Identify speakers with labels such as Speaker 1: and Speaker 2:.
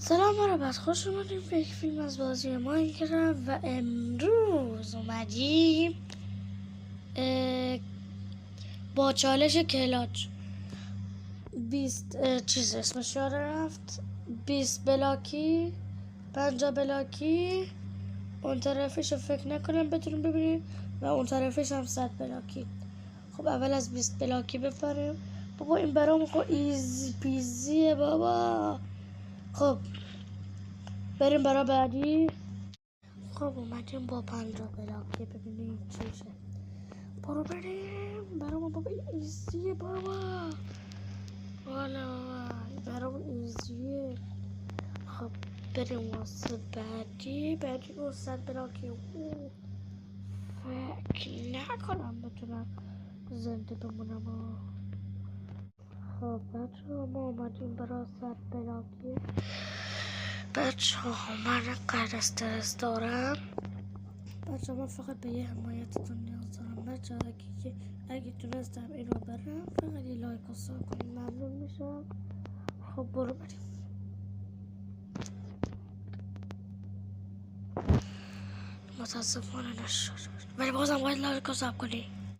Speaker 1: سلام مرحبا، خوش اومدیم به یک فیلم از بازی ماینکرافت و امروز اومدیم با چالش کلاج 20 چیز اسمش یاد رفت، 20 بلاکی 50 بلاکی، اون طرفش رو فکر نکنم بتونیم ببینیم و اون طرفش هم 100 بلاکی. خب اول از 20 بلاکی بپریم. بابا این برام خب ایزی پیزیه بابا. خب بریم برای بعدی. خب اومدیم با 50 بلاکی ببینیم چیشه. بریم برام بابا ایزیه بابا. والا برام ایزیه. خب بریم واسه بعدی اون 100 بلاکی. فکر نکنم بتونم زنده بمونم. خب بچه ما اومدیم برای 100 بلاکی. بچه ها من قد استرس دارم. بچه من فقط به یه حمایتتون نیاز دارم. بچه اگه تونستم اینو برم فقط یه لایک و ساب کنیم ممنون میشم. خب برو بریم. متاسفانه نشد ولی بازم باید لایک و ساب کنی.